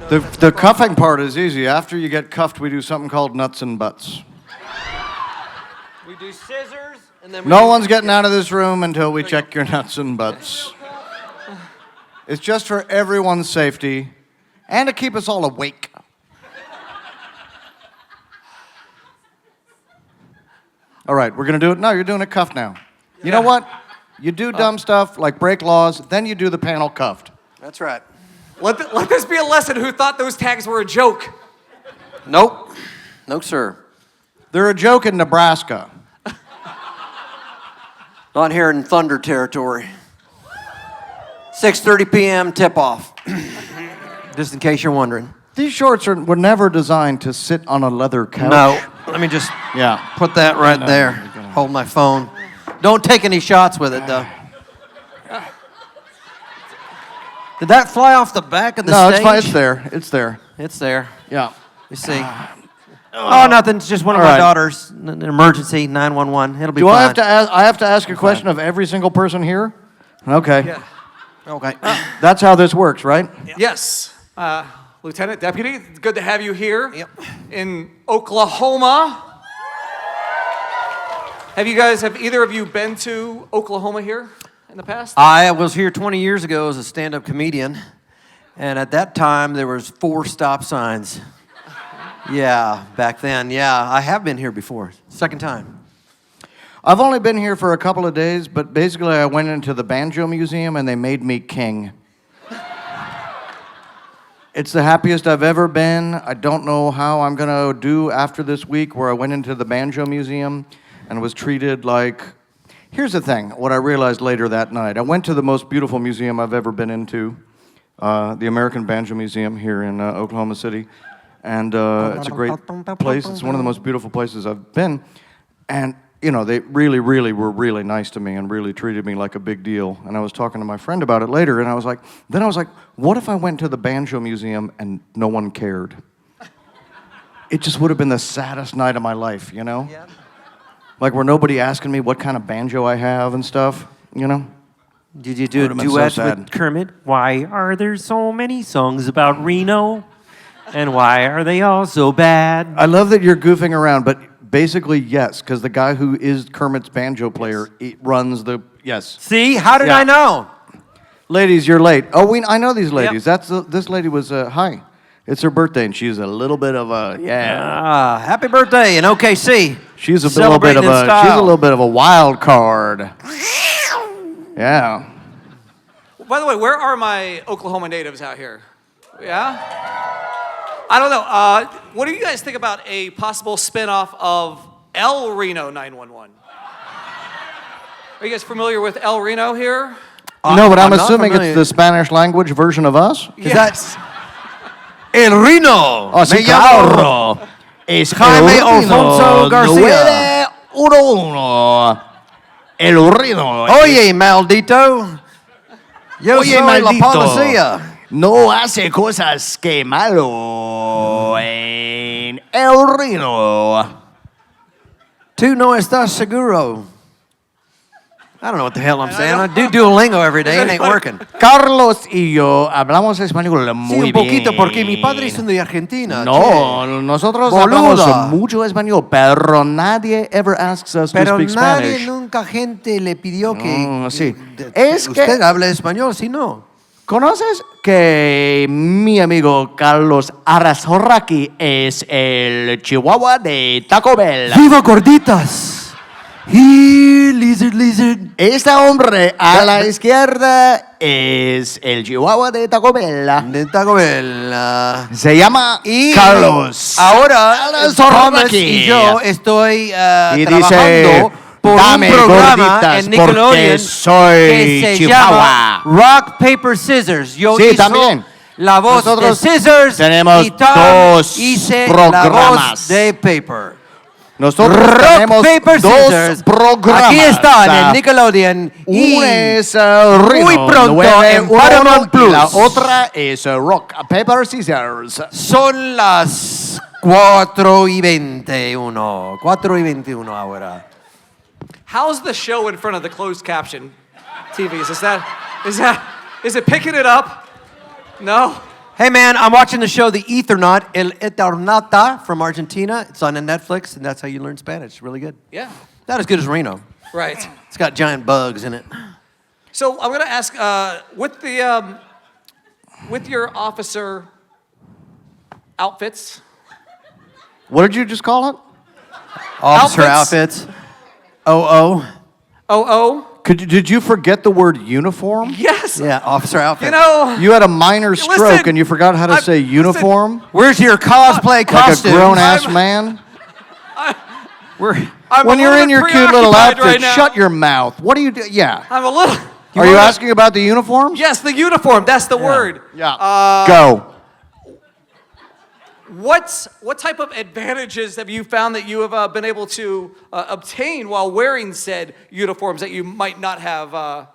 The cuffing part is easy. After you get cuffed, we do something called nuts and butts. We do scissors, and then no one's getting out of this room until we check your nuts and butts. It's just for everyone's safety and to keep us all awake. All right, we're going to do it. No, you're doing it cuffed now. You know what? You do dumb stuff like break laws, then you do the panel cuffed. That's right. Let this be a lesson who thought those tags were a joke. Nope. No, sir. They're a joke in Nebraska. Not here in Thunder territory. 6:30 p.m. tip-off. Just in case you're wondering. These shorts were never designed to sit on a leather couch. No. Let me just put that right there. Hold my phone. Don't take any shots with it, though. Did that fly off the back of the stage? No, it's fine. It's there. It's there. It's there. Yeah. You see. Oh, nothing. It's just one of my daughters. An emergency, 911. It'll be fine. I have to ask a question of every single person here? Okay. Yeah. Okay. That's how this works, right? Yes. Lieutenant, Deputy, it's good to have you here in Oklahoma. Have either of you been to Oklahoma here in the past? I was here 20 years ago as a stand-up comedian, and at that time there was 4 stop signs. Yeah, back then. Yeah, I have been here before. Second time. I've only been here for a couple of days, but basically I went into the Banjo Museum and they made me king. It's the happiest I've ever been. I don't know how I'm going to do after this week where I went into the Banjo Museum and was treated like... Here's the thing, what I realized later that night. I went to the most beautiful museum I've ever been into, the American Banjo Museum here in Oklahoma City. And it's a great place. It's one of the most beautiful places I've been. And, you know, they really, really were really nice to me and really treated me like a big deal. And I was talking to my friend about it later, and I was like, what if I went to the Banjo Museum and no one cared? It just would have been the saddest night of my life, you know? Yeah. Like, where nobody asking me what kind of banjo I have and stuff, you know? Did you do a duet with Kermit? Why are there so many songs about Reno? And why are they all so bad? I love that you're goofing around, but basically, yes, because the guy who is Kermit's banjo player runs the... Yes. See? How did I know? Ladies, you're late. Oh, I know these ladies. This lady was... hi. It's her birthday, and she's a little bit of a... Yeah. Happy birthday in OKC. She's a little bit of a wild card. Yeah. By the way, where are my Oklahoma natives out here? Yeah? I don't know. What do you guys think about a possible spinoff of El Reno 911? Are you guys familiar with El Reno here? No, but I'm assuming it's the Spanish language version of us? Yes. El Reno. Oh, sí, claro. Es Jaime Alfonso Garcia. 911. El Reno. Oye, maldito. Yo soy la policía. No hace cosas que malo en El Reno. Tú no estás seguro. I don't know what the hell I'm saying. I do Duolingo every day and it ain't working. Carlos y yo hablamos español muy bien. Sí, un poquito, porque mi padre es de Argentina. No, nosotros hablamos mucho español, pero nadie ever asks us to speak Spanish. Pero nadie nunca gente le pidió que sí. usted hable español, si no. ¿Conoces que mi amigo Carlos Alazraqui es el chihuahua de Taco Bell? ¡Viva gorditas! Here, lizard. Este hombre a la izquierda es el chihuahua de Taco Bell. De Taco Bell. Se llama Carlos. Ahora, Thomas y yo estoy trabajando por un programa en Nickelodeon soy que se chihuahua. llama Rock, Paper, Scissors. Yo hice también. La voz de Scissors tenemos y Tom dos hice programas. la voz de Paper. Nosotros Rock, tenemos Paper, dos Scissors. programas. Aquí están en Nickelodeon. Uno es Reno, muy pronto en Paramount Plus. Y la otra es Rock, Paper, Scissors. Son las 4:21. 4:21 ahora. How's the show in front of the closed caption TVs? Is it picking it up? No? Hey, man, I'm watching the show The Ethernaut, El Eternata from Argentina. It's on Netflix, and that's how you learn Spanish. It's really good. Yeah. Not as good as Reno. Right. It's got giant bugs in it. So I'm going to ask, with your officer outfits. What did you just call it? Officer outfits. OO. OO. Did you forget the word uniform? Yes. Yeah, officer outfits. You know. You had a minor stroke Listen, and you forgot how to say uniform? Where's your cosplay costume? Like a grown-ass man? I'm When a you're little in bit your cute little preoccupied outfit, right now. shut your mouth. What do you do? Yeah. I'm a little. Are you asking about the uniforms? Yes, the uniform. That's the word. Yeah. Go. What type of advantages have you found that you have been able to obtain while wearing said uniforms that you might not have?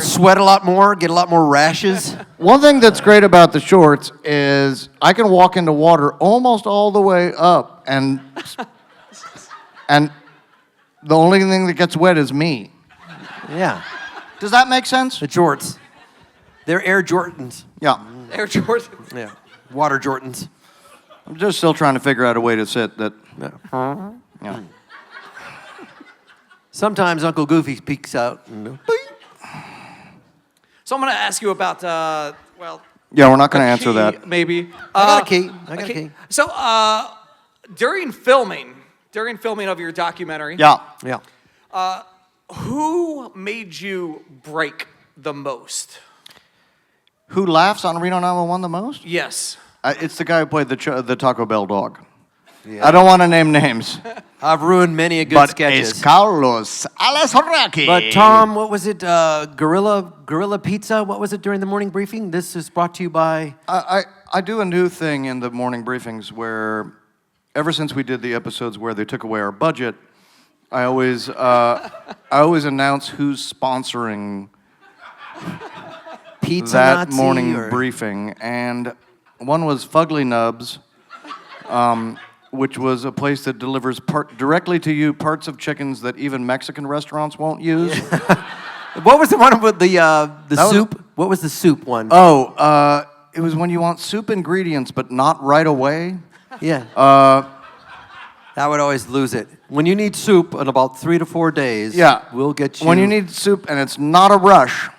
Sweat a lot more, get a lot more rashes. One thing that's great about the shorts is I can walk into water almost all the way up, and the only thing that gets wet is me. Yeah. Does that make sense? The jorts. They're Air Jordans. Yeah. Air Jordan. Yeah. Water Jordans. I'm just still trying to figure out a way to sit that. Yeah. Sometimes Uncle Goofy peeks out. And, So I'm going to ask you about, Yeah, we're not going to a answer key, that. Maybe. I got a key. I got a key. So during filming of your documentary, Yeah. Yeah. who made you break the most? Who laughs on Reno 911 the most? Yes. It's the guy who played the Taco Bell dog. Yeah. I don't want to name names. I've ruined many a good But sketches. it's Carlos Alazraqui. But Tom, what was it? Gorilla Pizza? What was it during the morning briefing? This is brought to you by... I do a new thing in the morning briefings where, ever since we did the episodes where they took away our budget, I always announce who's sponsoring Pizza that Nazi morning or... briefing, and one was Fugly Nubs, which was a place that delivers directly to you parts of chickens that even Mexican restaurants won't use. What was the one with the soup? What was the soup one? It was when you want soup ingredients, but not right away. Yeah. That would always lose it. When you need soup in about 3 to 4 days, Yeah. we'll get you. When you need soup and it's not a rush.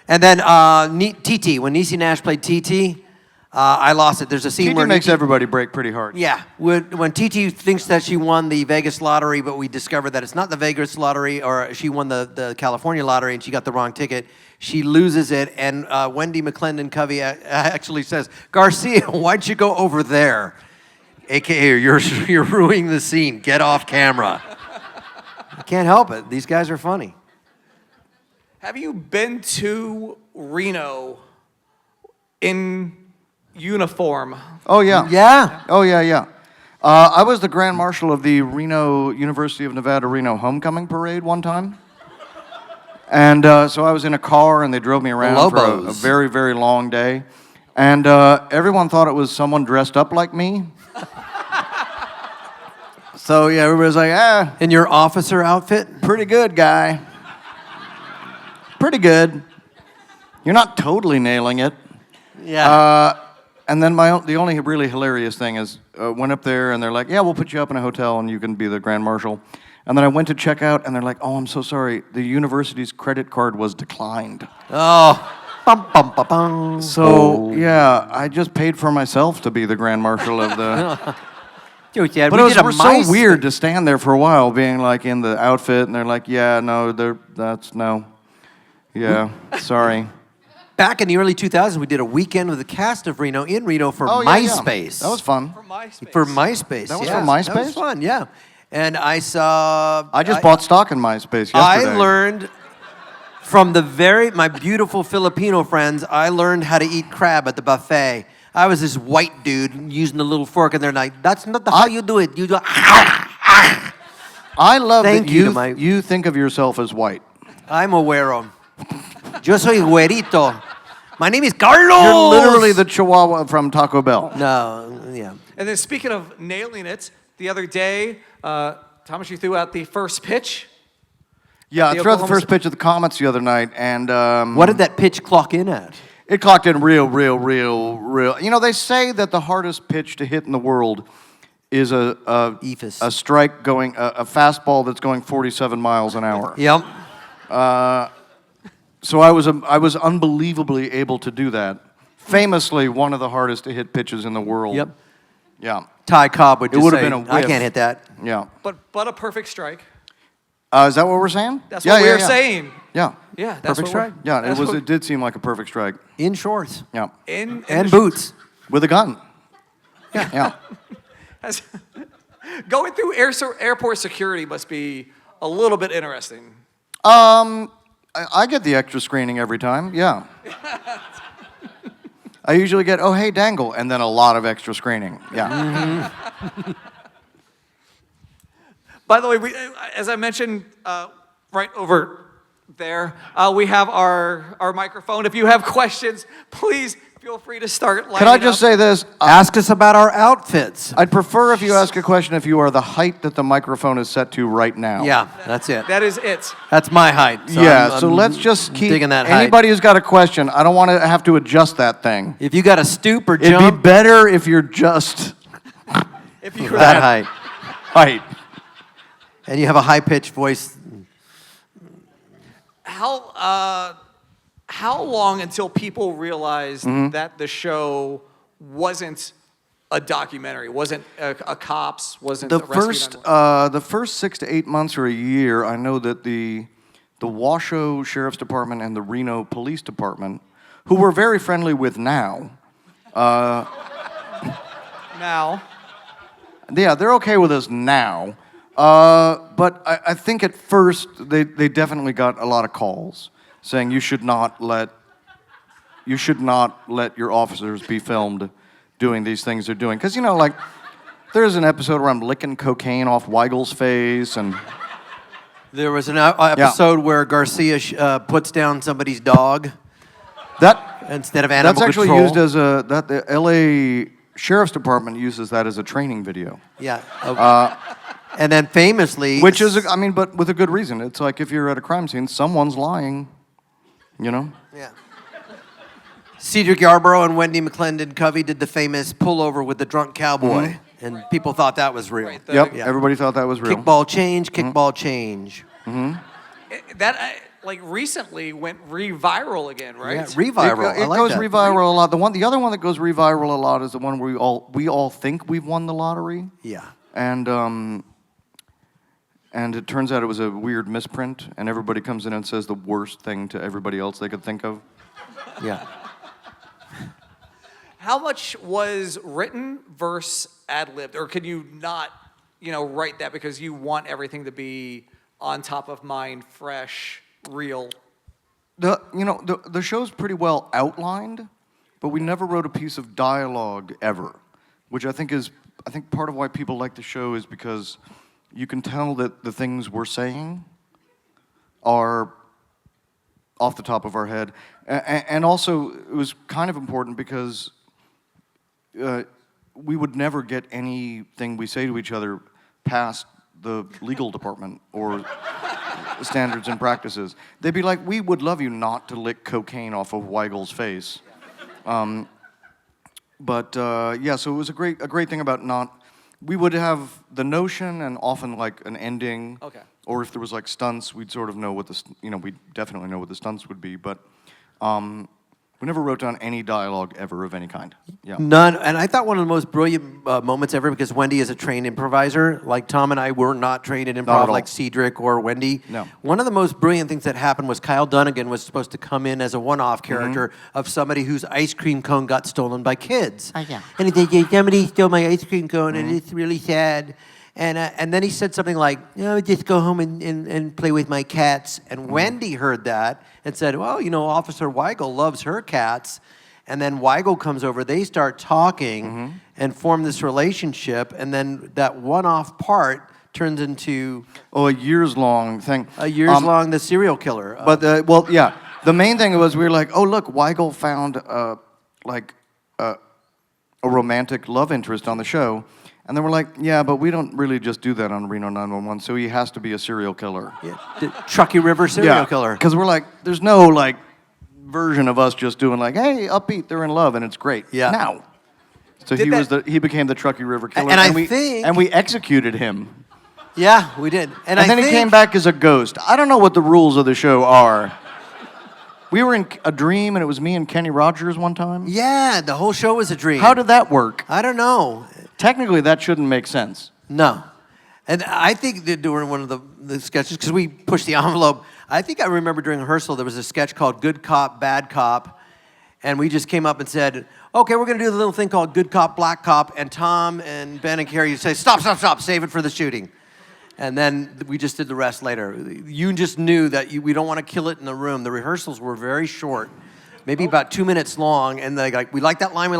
And then TT, when Niecy Nash played TT, I lost it. There's a scene where TT makes everybody break pretty hard. Yeah, when TT thinks that she won the Vegas lottery, but we discover that it's not the Vegas lottery, or she won the California lottery and she got the wrong ticket. She loses it, and Wendy McClendon Covey actually says, "Garcia, why'd you go over there?" AKA, you're ruining the scene. Get off camera. I can't help it. These guys are funny. Have you been to Reno in uniform? Oh, yeah. Yeah. Oh, yeah. I was the Grand Marshal of the Reno University of Nevada Reno Homecoming Parade one time. And so I was in a car, and they drove me around for a very, very long day. And everyone thought it was someone dressed up like me. So, yeah, everybody was like, In your officer outfit? pretty good, guy. Pretty good. You're not totally nailing it. Yeah. And then the only really hilarious thing is went up there and they're like, yeah, we'll put you up in a hotel and you can be the Grand Marshal. And then I went to check out and they're like, oh, I'm so sorry. The university's credit card was declined. Oh. Bum, bum, bum, bum. So, yeah, I just paid for myself to be the Grand Marshal of the... Dude, yeah, But it was so weird to stand there for a while being like in the outfit and they're like, yeah, no, no. Yeah, sorry. Back in the early 2000s, we did a weekend with the cast of Reno in Reno for MySpace. That was fun. For MySpace. For MySpace, That was yeah. for MySpace? That was fun, yeah. And I saw... I just bought stock in MySpace yesterday. I learned from my beautiful Filipino friends, I learned how to eat crab at the buffet. I was this white dude using the little fork, and they're like, that's not how you do it. You do... I love Thank that you to you think of yourself as white. I'm a güero. Yo soy güerito. My name is Carlos. You're literally the Chihuahua from Taco Bell. No, yeah. And then speaking of nailing it, the other day, Thomas, you threw out the first pitch. Yeah, I The threw out the Oklahoma first pitch of the Comets the other night, and What did that pitch clock in at? It clocked in real. You know, they say that the hardest pitch to hit in the world is a strike going, a fastball that's going 47 miles an hour. Yep. So I was unbelievably able to do that. Famously, one of the hardest to hit pitches in the world. Yep. Yeah. Ty Cobb would just would've say, been a whiff. I can't hit that. Yeah. But a perfect strike. Is that what we're saying? That's what we're saying. Yeah. Yeah, that's Perfect what strike. Yeah, that's what- it did seem like a perfect strike. In shorts. Yeah. In And the- boots. With a gun. Yeah. Yeah. As- Going through airport security must be a little bit interesting. I get the extra screening every time. Yeah. I usually get, oh, hey, Dangle, and then a lot of extra screening. Yeah. By the way, as I mentioned right over there, we have our microphone. If you have questions, please feel free to start lining Can I just say this? Ask us about our outfits. I'd prefer if you ask a question if you are the height that the microphone is set to right now. Yeah, that's it. That is it. That's my height. So So I'm let's just keep, digging that height. anybody who's got a question, I don't want to have to adjust that thing. If you got to stoop or It'd jump, be better if you're just If you were that height. height. And you have a high-pitched voice. How long until people realized Mm-hmm. that the show wasn't a documentary, wasn't a cops, wasn't The a rescue first 911? the first 6 to 8 months or a year, I know that the Washoe Sheriff's Department and the Reno Police Department, who we're very friendly with now, Now, yeah, they're okay with us now. But I think at first they definitely got a lot of calls saying you should not let your officers be filmed doing these things they're doing. Because, you know, like, there's an episode where I'm licking cocaine off Weigel's face, and There was an episode where Garcia puts down somebody's dog that instead of animal that's actually control. used as the L.A. Sheriff's Department uses that as a training video. Yeah. And then famously... Which is, but with a good reason. It's like if you're at a crime scene, someone's lying, you know? Yeah. Cedric Yarborough and Wendy McClendon Covey did the famous pullover with the drunk cowboy, and people thought that was real. Right, Yep, Yeah. everybody thought that was real. Kickball change, kickball change. that like recently went re-viral again, right? Yeah, reviral. It I like goes that. reviral a lot. The other one that goes reviral a lot is the one where we all think we've won the lottery, Yeah. and it turns out it was a weird misprint, and everybody comes in and says the worst thing to everybody else they could think of. Yeah. How much was written versus ad-libbed, or can you not, write that because you want everything to be on top of mind, fresh, real? The show's pretty well outlined, but we never wrote a piece of dialogue ever, which I think part of why people like the show is because you can tell that the things we're saying are off the top of our head. And also, it was kind of important because we would never get anything we say to each other past the legal department or standards and practices. They'd be like, we would love you not to lick cocaine off of Weigel's face. So it was a great thing about not... We would have the notion and often like an ending. Okay. Or if there was like stunts, we'd sort of know what we'd definitely know what the stunts would be, but we never wrote down any dialogue ever of any kind. Yeah. None. And I thought one of the most brilliant moments ever, because Wendy is a trained improviser. Like Tom and I were not trained in Not improv at all. like Cedric or Wendy. No. One of the most brilliant things that happened was Kyle Dunnigan was supposed to come in as a one-off character of somebody whose ice cream cone got stolen by kids. Oh, yeah. And he said, somebody stole my ice cream cone, and it's really sad. And then he said something like, just go home and play with my cats. And Wendy heard that and said, well, Officer Weigel loves her cats. And then Weigel comes over, they start talking and form this relationship. And then that one-off part turns into... Oh, a years-long thing. A years-long, the serial killer. But, the main thing was we were like, oh, look, Weigel found, a romantic love interest on the show. And then we're like, yeah, but we don't really just do that on Reno 911, so he has to be a serial killer. The Truckee River serial killer. Because we're like, there's no, version of us just doing like, hey, upbeat, they're in love, and it's great. Yeah. Now. So Did he became the Truckee River Killer. And we executed him. Yeah, we did. And then he came back as a ghost. I don't know what the rules of the show are. We were in a dream, and it was me and Kenny Rogers one time. Yeah, the whole show was a dream. How did that work? I don't know. Technically, that shouldn't make sense. No. And I think that during one of the sketches, because we pushed the envelope, I think I remember during rehearsal there was a sketch called Good Cop, Bad Cop, and we just came up and said, okay, we're going to do the little thing called Good Cop, Black Cop, and Tom and Ben and Carrie say, stop, save it for the shooting. And then we just did the rest later. You just knew that we don't want to kill it in the room. The rehearsals were very short, maybe about 2 minutes long, and they like, we like that line,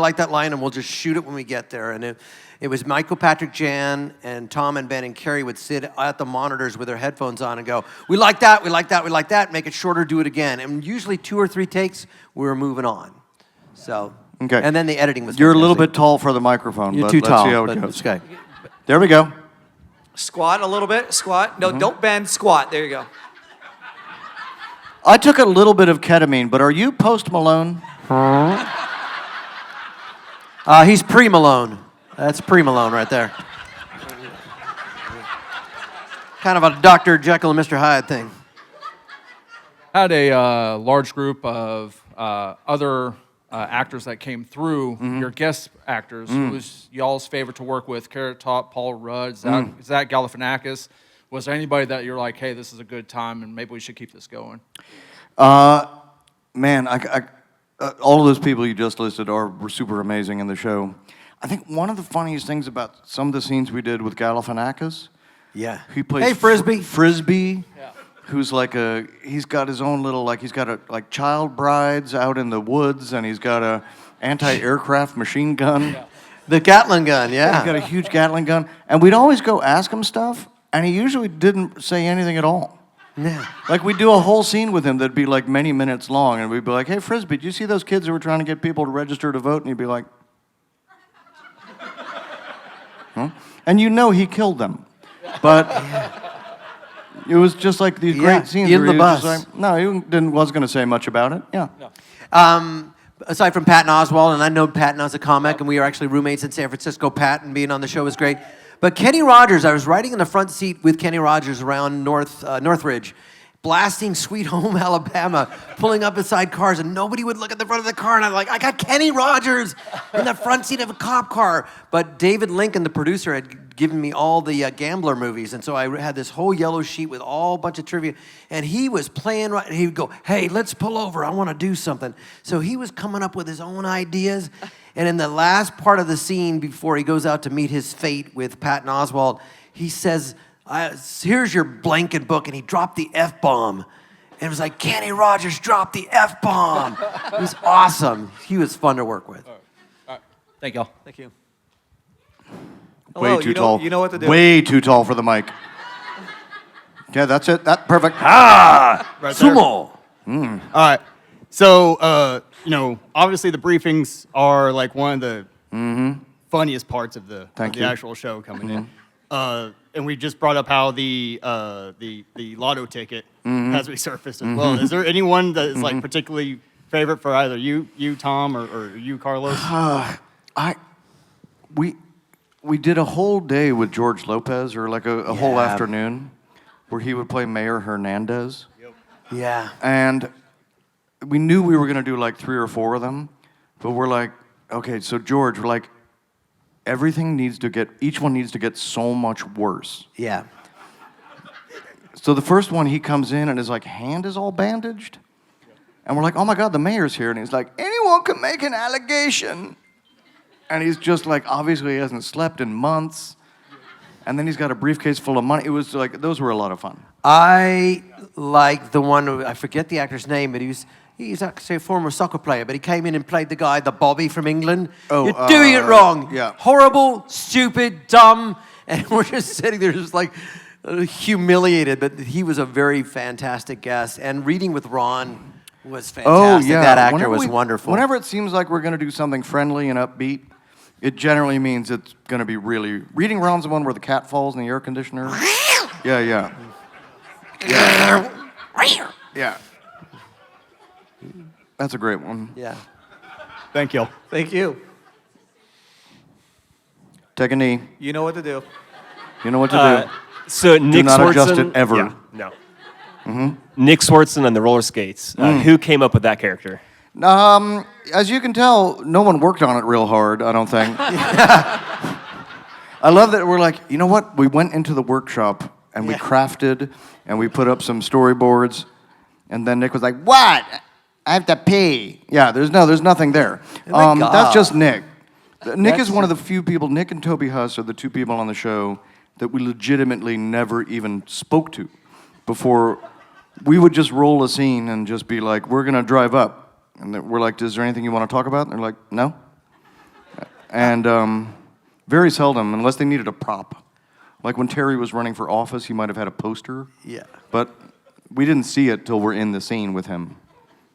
and we'll just shoot it when we get there. And it was Michael Patrick Jan and Tom and Ben and Carrie would sit at the monitors with their headphones on and go, we like that, make it shorter, do it again. And usually 2 or 3 takes, we were moving on. So, okay. And then the editing was You're a little fantastic. bit tall for the microphone, You're but too let's tall, see how it but goes. it's okay. There we go. Squat a little bit. Squat. No, don't bend. Squat. There you go. I took a little bit of ketamine, but are you Post Malone? He's pre-Malone. That's pre-Malone right there. Kind of a Dr. Jekyll and Mr. Hyde thing. Had a large group of other actors that came through, your guest actors. Who was y'all's favorite to work with? Carrot Top, Paul Rudd, Zach Galifianakis. Was there anybody that you're like, hey, this is a good time and maybe we should keep this going? Man, all of those people you just listed were super amazing in the show. I think one of the funniest things about some of the scenes we did with Galifianakis, he plays Hey, Frisbee. Frisbee, who's like he's got his own little, he's got child brides out in the woods, and he's got a anti-aircraft machine gun. Yeah. The Gatling gun, yeah. He's got a huge Gatling gun, and we'd always go ask him stuff, and he usually didn't say anything at all. Yeah. Like, we'd do a whole scene with him that'd be like many minutes long, and we'd be like, hey, Frisbee, do you see those kids who were trying to get people to register to vote? And he'd be like, huh? And he killed them. But it was just like these great scenes. In where the he was bus. just like, no, he wasn't going to say much about it. Yeah. No. Aside from Patton Oswalt, and I know Patton as a comic, and we are actually roommates in San Francisco. Patton being on the show was great. But Kenny Rogers, I was riding in the front seat with Kenny Rogers around Northridge, blasting Sweet Home Alabama, pulling up beside cars, and nobody would look at the front of the car, and I'm like, I got Kenny Rogers in the front seat of a cop car. But David Lincoln, the producer, had given me all the Gambler movies, and so I had this whole yellow sheet with all a bunch of trivia, and he was playing right, and he would go, hey, let's pull over, I want to do something. So he was coming up with his own ideas, and in the last part of the scene, before he goes out to meet his fate with Patton Oswalt, he says, here's your blanket book, and he dropped the F-bomb. And it was like, Kenny Rogers dropped the F-bomb. It was awesome. He was fun to work with. All right. Thank y'all. Thank you. Way Hello, too tall. You know what to do. Way too tall for the mic. Yeah, that's it. Perfect. Right there. Sumo. All right. So, obviously the briefings are like one of the funniest parts of the actual show coming in. And we just brought up how the lotto ticket has resurfaced as well. Is there anyone that is like particularly favorite for either you Tom, or you, Carlos? We did a whole day with George Lopez, or like a whole afternoon, where he would play Mayor Hernandez. Yeah. And we knew we were going to do like 3 or 4 of them, but we're like, okay, so George, we're like, each one needs to get so much worse. Yeah. So the first one, he comes in and his hand is all bandaged. And we're like, oh my God, the mayor's here. And he's like, anyone can make an allegation. And he's just like, obviously he hasn't slept in months. And then he's got a briefcase full of money. It was like, those were a lot of fun. I like the one, I forget the actor's name, but he's actually a former soccer player, but he came in and played the Bobby from England. Oh, you're doing it wrong. Yeah. Horrible, stupid, dumb. And we're just sitting there just like humiliated. But he was a very fantastic guest. And reading with Ron was fantastic. Oh, yeah. That actor was wonderful. Whenever it seems like we're going to do something friendly and upbeat, it generally means it's going to be really... Reading Ron's the one where the cat falls in the air conditioner. Yeah. That's a great one. Yeah. Thank you. Thank you. Take a knee. You know what to do. You know what to do. So Nick not Swartzen, adjust it ever. Yeah, no. Nick Swartzen on the roller skates. Who came up with that character? As you can tell, no one worked on it real hard, I don't think. I love that we're like, you know what? We went into the workshop and we crafted and we put up some storyboards, and then Nick was like, "What? I have to pee." Yeah, there's nothing there. Oh my God. That's just Nick. Nick is one of the few people. Nick and Toby Huss are the two people on the show that we legitimately never even spoke to before. We would just roll a scene and just be like, "We're gonna drive up," and we're like, "Is there anything you want to talk about?" And they're like, "No." And very seldom, unless they needed a prop. Like when Terry was running for office, he might have had a poster. Yeah. But we didn't see it till we're in the scene with him.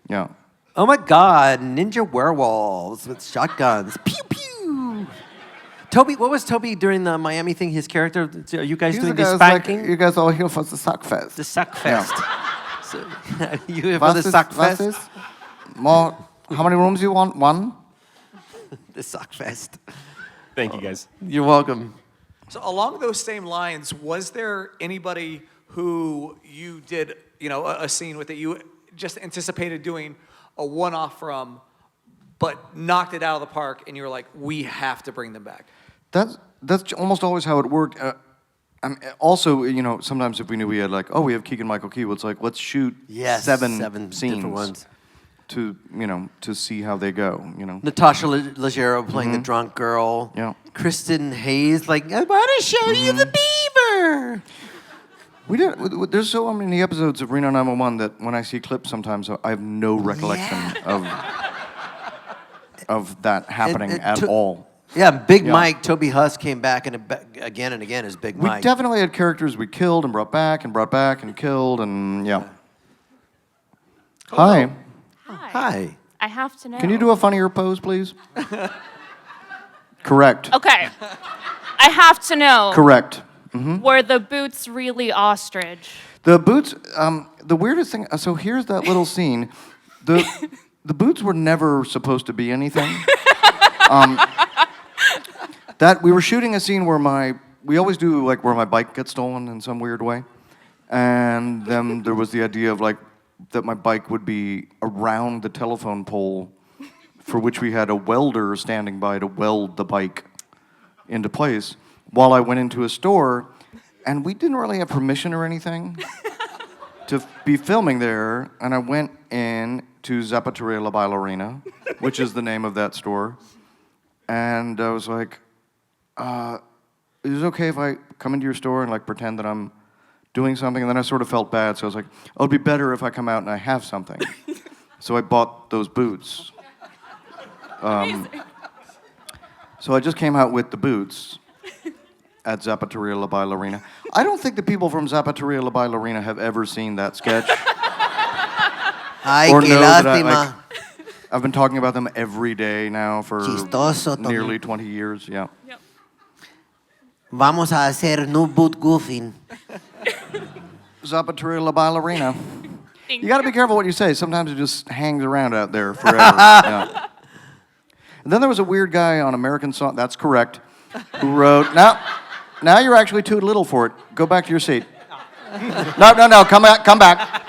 Yeah. Oh my God, ninja werewolves with shotguns. Pew pew. Toby, what was Toby during the Miami thing? His character? Are you guys doing the spanking? you guys all here for the suck fest. The suck fest. So, you here for Was the this- suck was fest? this? More, how many rooms you want? One? The suck fest. Thank you, guys. You're welcome. So along those same lines, was there anybody who you did, a scene with that you just anticipated doing a one-off from, but knocked it out of the park, and you were like, we have to bring them back? That's almost always how it worked. Also, sometimes if we knew we had we have Keegan-Michael Key, it's like, let's shoot seven different scenes ones. to see how they go, Natasha Leggero playing the drunk girl. Yeah. Kristen Hayes like, I want to show you the beaver. We did. There's so many episodes of Reno 911 that when I see clips, sometimes I have no recollection of that happening at all. Yeah, Big Mike, Toby Huss came back again and again as Big We Mike. definitely had characters we killed and brought back and killed and yeah. Hi. Hi. I have to know. Can you do a funnier pose, please? Correct. Okay. I have to know. Correct. Were the boots really ostrich? The boots, the weirdest thing, so here's that little scene. The boots were never supposed to be anything. That we were shooting a scene where we always do where my bike gets stolen in some weird way. And then there was the idea of that my bike would be around the telephone pole for which we had a welder standing by to weld the bike into place while I went into a store, and we didn't really have permission or anything to be filming there, and I went in to Zapateria La Bailarina, which is the name of that store, and I was like, is it okay if I come into your store and pretend that I'm doing something? And then I sort of felt bad, so I was like, oh, it'd be better if I come out and I have something. So I bought those boots. So I just came out with the boots at Zapateria La Bailarina. I don't think the people from Zapateria La Bailarina have ever seen that sketch. Ay, Or qué know that lástima. I've been talking about them every day now for Chistoso también. nearly 20 years, yeah. Yep. Vamos a hacer new boot goofing. Zapateria La Bailarina. Thank You got to be careful what you say. Sometimes it just hangs around out there forever. Yeah. And then there was a weird guy on American Song. That's correct. Who wrote? Now you're actually too little for it. Go back to your seat. No. Come back.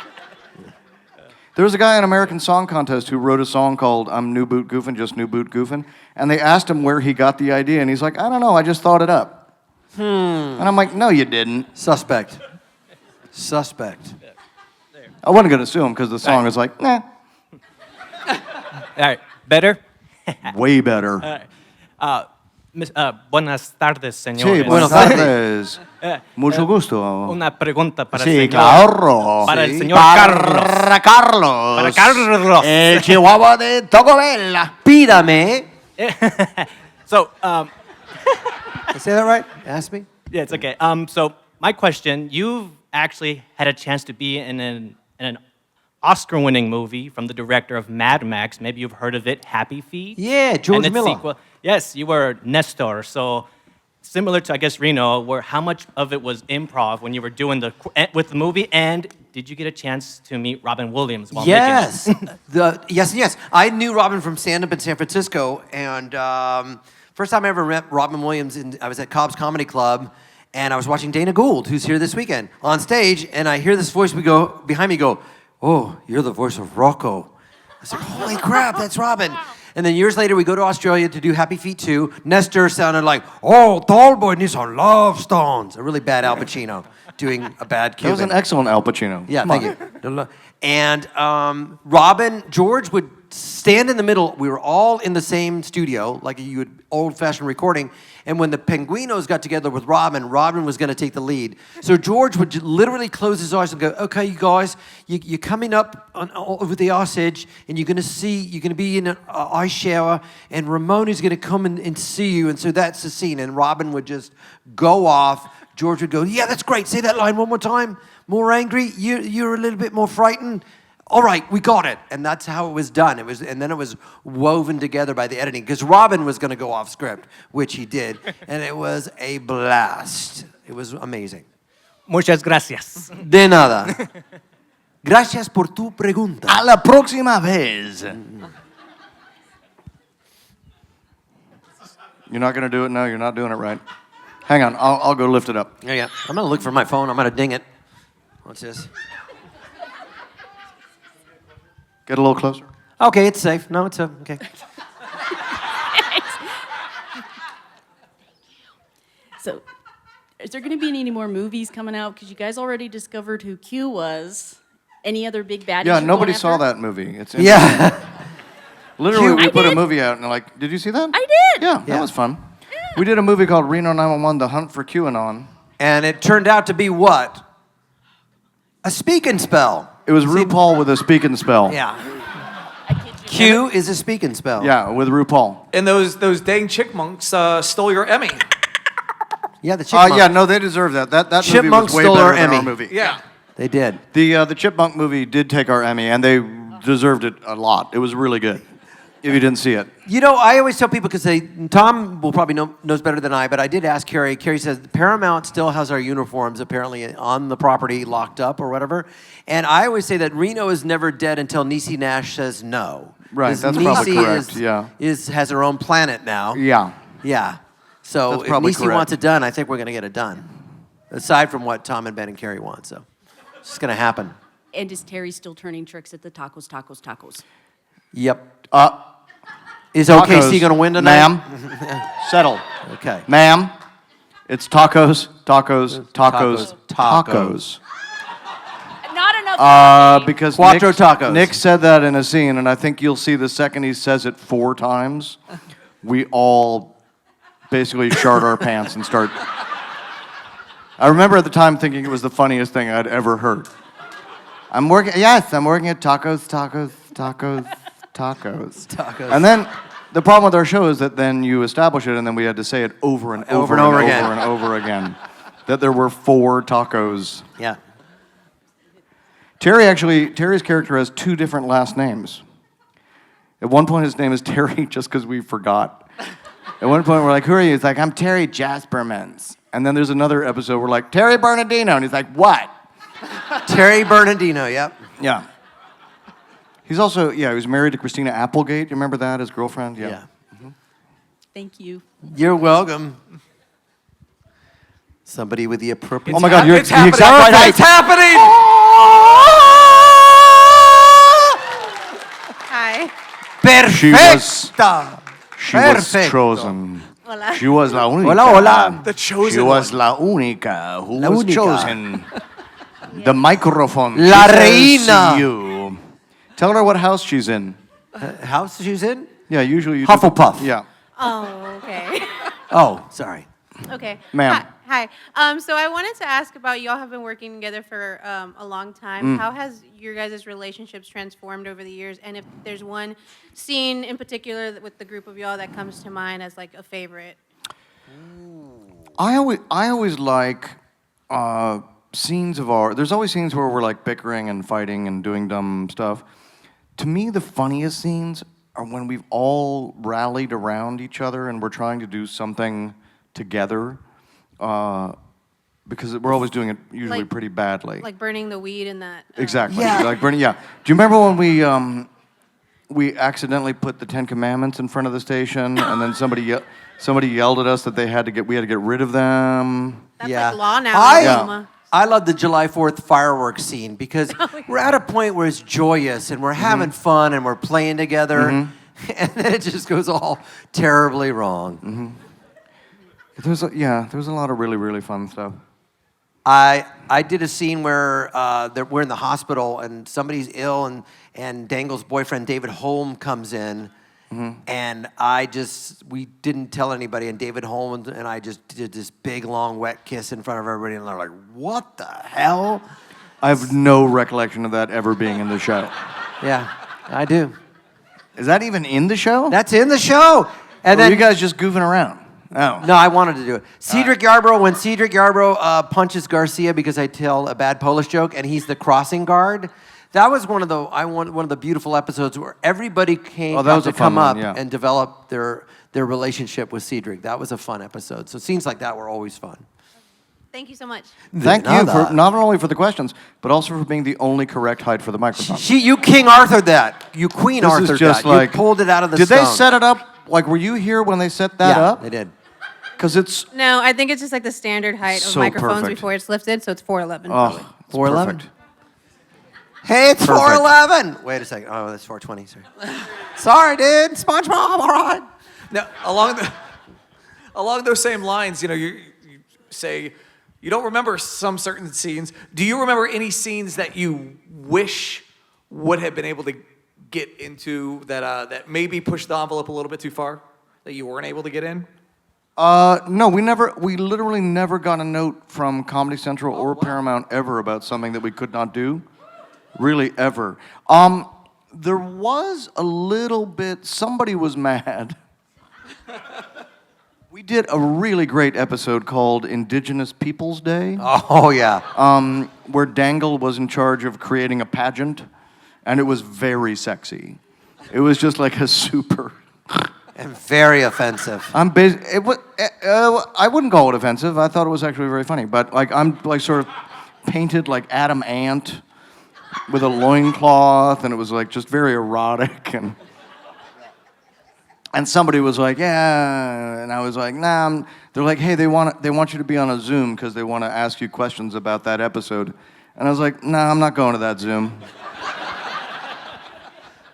There was a guy on American Song Contest who wrote a song called "I'm New Boot Goofin', Just New Boot Goofin'," and they asked him where he got the idea, and he's like, "I don't know. I just thought it up." And I'm like, "No, you didn't." Suspect. I wasn't gonna sue him because the song is like, nah. All right, better? Way better. Buenas tardes, Sí, señores. buenas tardes. Mucho gusto. Una pregunta para el Sí, señor. claro. Para el Sí. señor Carlos. Para Carlos. Para Carlos. El chihuahua de Tocobella. Pídame. So, Did I say that right? Ask me. yeah, it's okay. So, my question, you've actually had a chance to be in an Oscar-winning movie from the director of Mad Max. Maybe you've heard of it, Happy Feet. Yeah, George And its Miller. sequel. Yes, you were Nestor. So similar to, I guess, Reno, where how much of it was improv when you were doing with the movie, and did you get a chance to meet Robin Williams while Yes. making Yes. I knew Robin from stand-up in San Francisco, and first time I ever met Robin Williams, I was at Cobb's Comedy Club, and I was watching Dana Gould, who's here this weekend, on stage, and I hear this voice behind me go, "Oh, you're the voice of Rocko." I said, "Holy crap, that's Robin." And then years later, we go to Australia to do Happy Feet 2. Nestor sounded like, "Oh, tall boy needs some love stones." A really bad Al Pacino doing a bad Cuban. That was an excellent Al Pacino. Yeah, Come thank on. you. And George would stand in the middle. We were all in the same studio, like you would old-fashioned recording. And when the Penguinos got together with Robin was going to take the lead. So George would literally close his eyes and go, "Okay, you guys, you're coming up over the ice edge, and you're going to be in an ice shower, and Ramona's going to come and see you." And so that's the scene. And Robin would just go off. George would go, "Yeah, that's great. Say that line one more time. More angry. You're a little bit more frightened. All right, we got it." And that's how it was done. And then it was woven together by the editing, because Robin was going to go off script, which he did, and it was a blast. It was amazing. Muchas gracias. De nada. Gracias por tu pregunta. A la próxima vez. You're not going to do it? No, you're not doing it right. Hang on, I'll go lift it up. Yeah. I'm going to look for my phone. I'm going to ding it. What's this? Get a little closer. Okay, it's safe. No, it's okay. So, is there going to be any more movies coming out? Because you guys already discovered who Q was. Any other big baddies? Yeah, you're nobody going saw after? that movie. It's Yeah. Literally, we I put a did. movie out and like, did you see that? I did. Yeah, that was fun. We did a movie called Reno 911: The Hunt for QAnon. And it turned out to be what? A speak and spell. It was RuPaul with a speak and spell. Yeah. I kid you. Q is a speak and spell. Yeah, with RuPaul. And those dang chipmunks stole your Emmy. Yeah, the chipmunk. Yeah, no, they deserve that. That movie Chipmunks was way stole better our than our Emmy. movie. Yeah. They did. The Chipmunk movie did take our Emmy, and they deserved it a lot. It was really good. If you didn't see it. You know, I always tell people, because Tom will probably knows better than I, but I did ask Carrie. Carrie says Paramount still has our uniforms apparently on the property locked up or whatever. And I always say that Reno is never dead until Niecy Nash says no. Right, 'Cause that's probably Niecy correct, yeah. has her own planet now. Yeah. Yeah. So That's if probably Niecy correct. wants it done, I think we're going to get it done. Aside from what Tom and Ben and Carrie want. So it's just going to happen. And is Terry still turning tricks at the tacos? Yep. Is OKC going to win tonight? Ma'am, settle. Okay. Ma'am, it's tacos. Not another. Because Cuatro Nick, tacos. Nick said that in a scene, and I think you'll see the second he says it 4 times, we all basically shart our pants and start. I remember at the time thinking it was the funniest thing I'd ever heard. I'm working at tacos. And then the problem with our show is that then you establish it, and then we had to say it over and over and over again. That there were 4 tacos. Yeah. Terry's character has 2 different last names. At one point, his name is Terry just because we forgot. At one point, we're like, "Who are you?" He's like, "I'm Terry Jaspermans." And then there's another episode we're like, "Terry Bernardino," and he's like, "What?" Terry Bernardino, yep. Yeah. He's also, he was married to Christina Applegate. You remember that, his girlfriend? Yeah. Thank you. You're welcome. Somebody with the appropriate. Oh my God, you're It's the happening. exact right height. It's happening. Hi. Perfecta. She was Perfecto. chosen. Hola. She was la única. Hola, hola. The chosen She was one. la única who La was única. chosen. The microphone. La She says reina. to you. Tell her what house she's in. House she's in? Yeah, usually you Hufflepuff. Yeah. Oh, okay. Oh, sorry. Okay. Ma'am. Hi. So I wanted to ask about y'all have been working together for a long time. How has your guys' relationships transformed over the years? And if there's one scene in particular with the group of y'all that comes to mind as like a favorite? I always like scenes of our. There's always scenes where we're like bickering and fighting and doing dumb stuff. To me, the funniest scenes are when we've all rallied around each other and we're trying to do something together. because we're always doing it usually Like- pretty badly. Like burning the weed in that. Exactly. Yeah. Like burning. Yeah. Do you remember when we accidentally put the Ten Commandments in front of the station, and then somebody yelled at us that we had to get rid of them. That's like law now. I, in Oklahoma. I love the July 4th fireworks scene because we're at a point where it's joyous and we're having fun and we're playing together, and then it just goes all terribly wrong. There was a lot of really, really fun stuff. I did a scene where we're in the hospital and somebody's ill, and Dangle's boyfriend David Holm comes in, and we didn't tell anybody, and David Holm and I just did this big long wet kiss in front of everybody, and they're like, "What the hell?" I have no recollection of that ever being in the show. Yeah, I do. Is that even in the show? That's in the show. And Or then you guys just goofing around? Oh. No, I wanted to do it. Cedric Yarbrough, when Cedric Yarbrough punches Garcia because I tell a bad Polish joke, and he's the crossing guard. That was one of the beautiful episodes where everybody came to come up and develop their relationship with Cedric. That was a fun episode. So scenes like that were always fun. Thank you so much. Thank you for not only for the questions, but also for being the only correct height for the microphone. You King Arthur that. You Queen This Arthur is just that. like, You pulled it out of the Did stone. they set it up? Like, were you here when they set that up? Yeah, they did. Because it's No, I think it's just like the standard height of So microphones perfect. before it's lifted, so it's 4'11". oh, it's 4'11"? perfect. Hey, it's Perfect. 4'11". Wait a second. Oh, that's 420. Sorry. Sorry, dude. SpongeBob. All right. Now, along those same lines, you say you don't remember some certain scenes. Do you remember any scenes that you wish would have been able to get into that maybe pushed the envelope a little bit too far, that you weren't able to get in? No, we literally never got a note from Comedy Central or Paramount ever about something that we could not do. Really, ever. There was a little bit, somebody was mad. We did a really great episode called Indigenous Peoples Day, Oh, yeah. where Dangle was in charge of creating a pageant, and it was very sexy. It was just like a super... And very offensive. I wouldn't call it offensive. I thought it was actually very funny. But I'm sort of painted like Adam Ant with a loincloth, and it was like just very erotic. And somebody was like, yeah, and I was like, nah. They're like, hey, they want you to be on a Zoom because they want to ask you questions about that episode. And I was like, nah, I'm not going to that Zoom.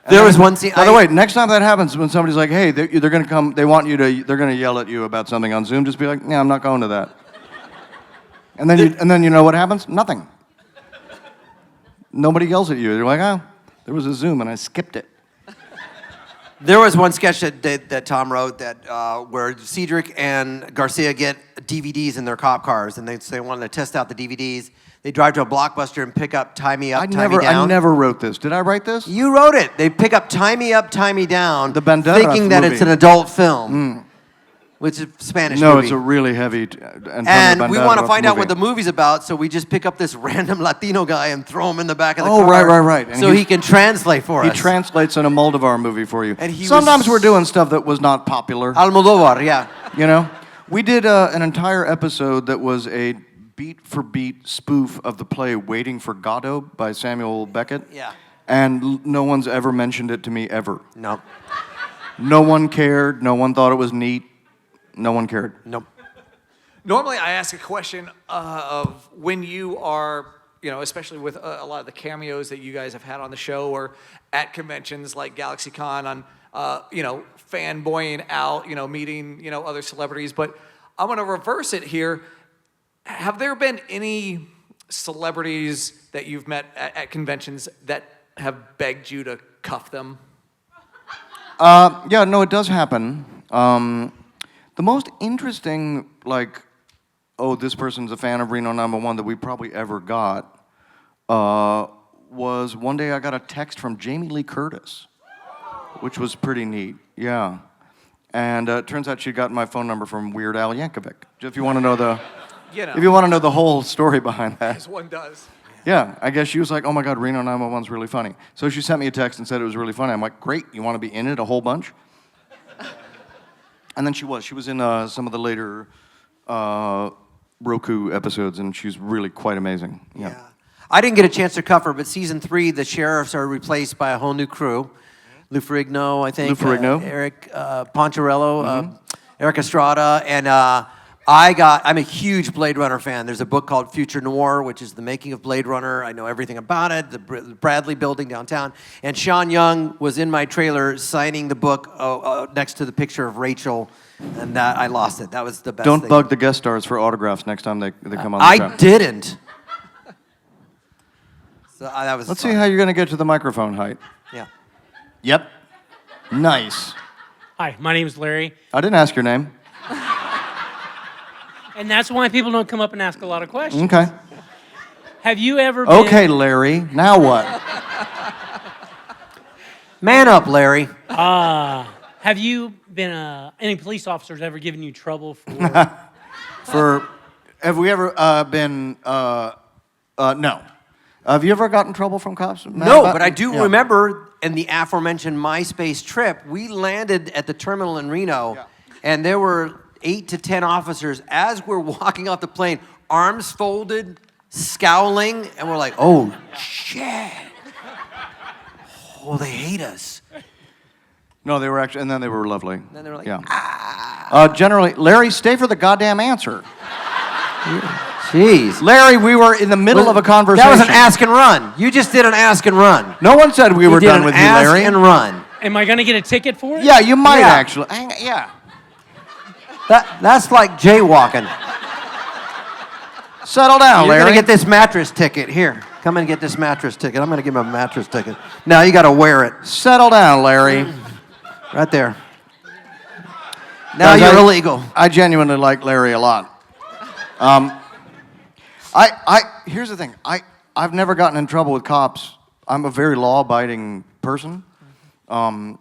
There was one scene. By the way, next time that happens, when somebody's like, "Hey, they're going to come, they're going to yell at you about something on Zoom," just be like, "Yeah, I'm not going to that." And then you know what happens? Nothing. Nobody yells at you. You're like, "Oh, there was a Zoom and I skipped it." There was one sketch that Tom wrote where Cedric and Garcia get DVDs in their cop cars, and they wanted to test out the DVDs. They drive to a Blockbuster and pick up Tie Me Up, Tie Me Down. I never wrote this. Did I write this? You wrote it. They pick up Tie Me Up, Tie Me Down, The Banderas thinking that movie. it's an adult film, which is a Spanish No, movie. it's a really heavy. And we want to find out what the movie. movie's about, so we just pick up this random Latino guy and throw him in the back of the Oh, car. right. And So he can translate for He us. translates in a Moldovar movie for you. And he Sometimes was- we're doing stuff that was not popular. Almodovar, yeah. You know, we did an entire episode that was a beat-for-beat spoof of the play Waiting for Godot by Samuel Beckett. Yeah. And no one's ever mentioned it to me ever. No. No one cared. No one thought it was neat. No one cared. Nope. Normally, I ask a question of when you are, especially with a lot of the cameos that you guys have had on the show or at conventions like GalaxyCon on, fanboying out, meeting, other celebrities. But I'm going to reverse it here. Have there been any celebrities that you've met at conventions that have begged you to cuff them? Yeah, no, it does happen. The most interesting, this person's a fan of Reno 911 that we probably ever got was one day I got a text from Jamie Lee Curtis, which was pretty neat, yeah. And it turns out she got my phone number from Weird Al Yankovic. If you want to know the whole story behind that. As one does. Yeah, I guess she was like, oh my God, Reno 911's really funny. So she sent me a text and said it was really funny. I'm like, great, you want to be in it a whole bunch? And then she was in some of the later Roku episodes, and she's really quite amazing. Yeah. I didn't get a chance to cover, but season 3, the sheriffs are replaced by a whole new crew. Lou Ferrigno, I think. Lou Ferrigno. Eric Poncherello, Eric Estrada, and I'm a huge Blade Runner fan. There's a book called Future Noir, which is the making of Blade Runner. I know everything about it, the Bradley building downtown. And Sean Young was in my trailer signing the book next to the picture of Rachel, and I lost it. That was the best Don't thing. bug the guest stars for autographs next time they come on the show. I didn't. So that was Let's fun. see how you're going to get to the microphone height. Yeah. Yep. Nice. Hi, my name is Larry, I didn't ask your name. and that's why people don't come up and ask a lot of questions. Okay. Have you ever been... Okay, Larry. Now what? Man up, Larry. Have you been... any police officers ever given you trouble for... Have we ever been? No. Have you ever gotten in trouble from cops? No, but I do remember in the aforementioned MySpace trip, we landed at the terminal in Reno, and there were 8 to 10 officers as we're walking off the plane, arms folded, scowling, and we're like, oh, shit. Oh, they hate us. No, they were actually, and then they were lovely. And then they were like, generally, Larry, stay for the goddamn answer. Jeez. Larry, we were in the middle of a conversation. That was an ask and run. You just did an ask and run. No one said we were done with you, Larry. Ask and run. Am I going to get a ticket for it? Yeah, you might actually. Yeah. That's like jaywalking. Settle down, You're Larry. going to get this mattress ticket. Here, come and get this mattress ticket. I'm going to give him a mattress ticket. Now you got to wear it. Settle down, Larry. Right there. Now Guys, you're illegal. I genuinely like Larry a lot. Here's the thing. I've never gotten in trouble with cops. I'm a very law-abiding person, in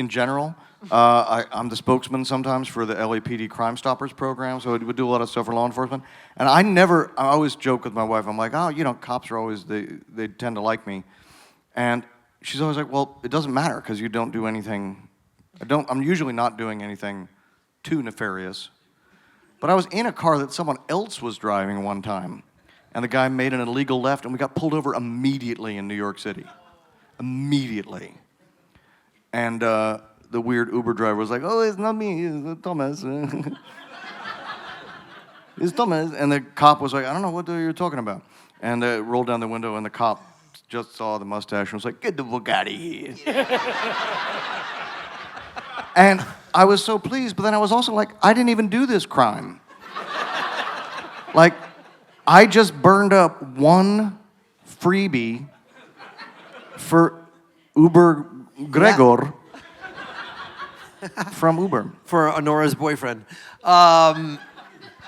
general. I'm the spokesman sometimes for the LAPD Crime Stoppers program, so we do a lot of stuff for law enforcement. And I always joke with my wife. I'm like, oh, cops are always, they tend to like me. And she's always like, well, it doesn't matter because you don't do anything. I'm usually not doing anything too nefarious. But I was in a car that someone else was driving one time, and the guy made an illegal left, and we got pulled over immediately in New York City. Immediately. And the weird Uber driver was like, oh, it's not me, it's Thomas. It's Thomas. And the cop was like, I don't know what you're talking about. And rolled down the window, and the cop just saw the mustache and was like, get the fuck out of here. And I was so pleased, but then I was also like, I didn't even do this crime. Like, I just burned up one freebie for Uber Gregor from Uber. For Honora's boyfriend.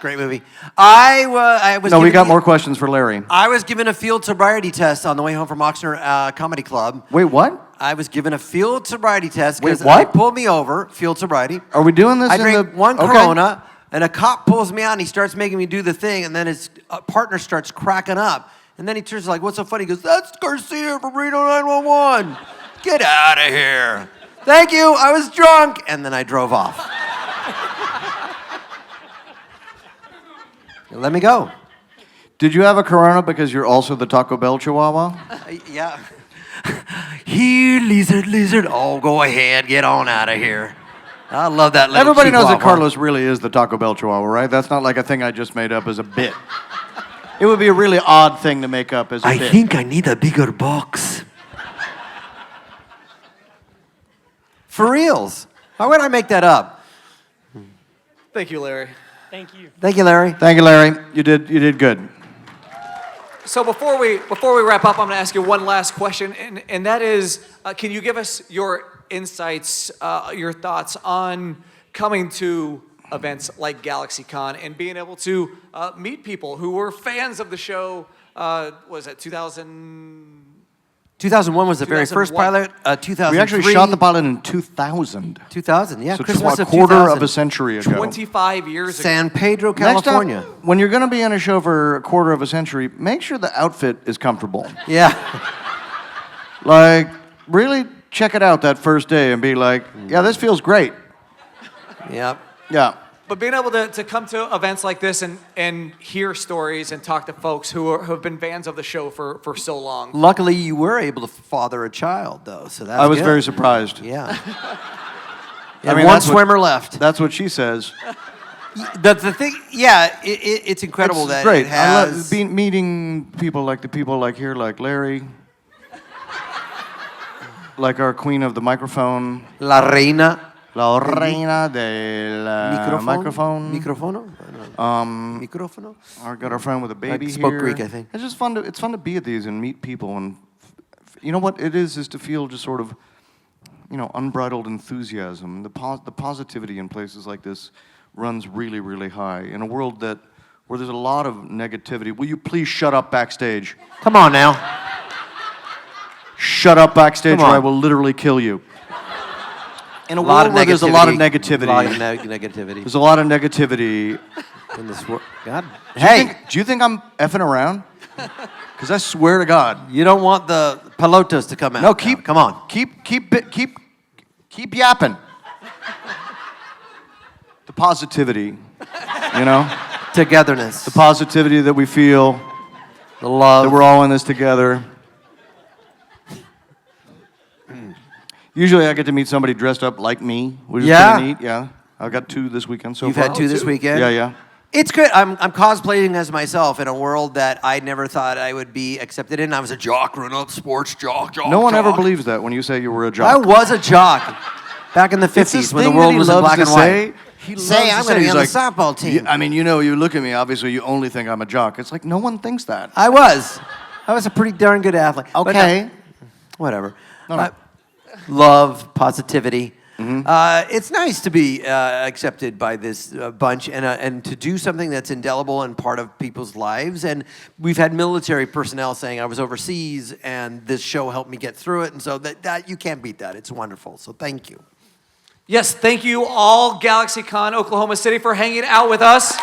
Great movie. I was. No, we got more questions for Larry. I was given a field sobriety test on the way home from Oxnard Comedy Club. Wait, what? I was given a field sobriety test Wait, because what? they pulled me over. Field sobriety. Are we doing this I in drink the... one Okay. Corona, and a cop pulls me out, and he starts making me do the thing, and then his partner starts cracking up. And then he turns like, what's so funny? He goes, that's Garcia from Reno 911. Get out of here. Thank you, I was drunk. And then I drove off. Let me go. Did you have a Corona because you're also the Taco Bell Chihuahua? Yeah. Here, lizard. Oh, go ahead, get on out of here. I love that little Everybody knows that Chihuahua. Carlos really is the Taco Bell Chihuahua, right? That's not like a thing I just made up as a bit. It would be a really odd thing to make up as a bit. I think I need a bigger box. For reals. Why would I make that up? Thank you, Larry. Thank you. Thank you, Larry. Thank you, Larry. You did good. So before we wrap up, I'm going to ask you one last question, and that is, can you give us your insights, your thoughts on coming to events like GalaxyCon and being able to meet people who were fans of the show? Was it 2001 was the very first 2001. pilot. 2003. We actually shot the pilot in 2000. 2000, yeah. So Christmas a of quarter 2000. of a century ago. 25 years ago. San Pedro, Next California. time, when you're going to be on a show for a quarter of a century, make sure the outfit is comfortable. Yeah. Like, really check it out that first day and be like, yeah, this feels great. Yep. Yeah. But being able to come to events like this and hear stories and talk to folks who have been fans of the show for so long. Luckily, you were able to father a child, though, so that's I was good. very surprised. Yeah. I mean, one that's what- swimmer left. That's what she says. The thing, yeah, it's incredible It's that great. it I love has. meeting people like here, like Larry, like our queen of the microphone, La Reina. La Reina del microphone. Microfono? Microfono? I got our friend with a baby Like spoke here. Greek, I think. It's just fun to be at these and meet people, and you know what it is to feel just sort of, unbridled enthusiasm. The positivity in places like this runs really, really high. In a world where there's a lot of negativity, will you please shut up backstage? Come on now. Shut up backstage, Come or on. I will literally kill you. In a world where there's a lot of negativity, negativity there's a lot of negativity. in this world. God. Do you think I'm effing around? Because I swear to God. You don't want the pelotas to come out. No, now. Come on. Keep yapping. The positivity, Togetherness. the positivity that we feel, The love. that we're all in this together. Usually I get to meet somebody dressed up like me, which is Yeah. pretty neat. Yeah, I got 2 this weekend so You've far. had 2 this weekend? Yeah. It's good. I'm cosplaying as myself in a world that I never thought I would be accepted in. I was a jock, run-up, sports jock. No one ever jock. believes that when you say you were a jock. I was a jock back in the 50s when the world was in black and white. He loves Say, to I'm say, going to be he's on like, the softball team. I mean, you look at me, obviously you only think I'm a jock. It's like no one thinks that. I was a pretty darn good athlete. But no, Okay. whatever. No. Love, positivity. Mm-hmm. It's nice to be accepted by this bunch and to do something that's indelible and part of people's lives. And we've had military personnel saying I was overseas and this show helped me get through it. And so that you can't beat that. It's wonderful. So thank you. Yes, thank you all, GalaxyCon Oklahoma City, for hanging out with us.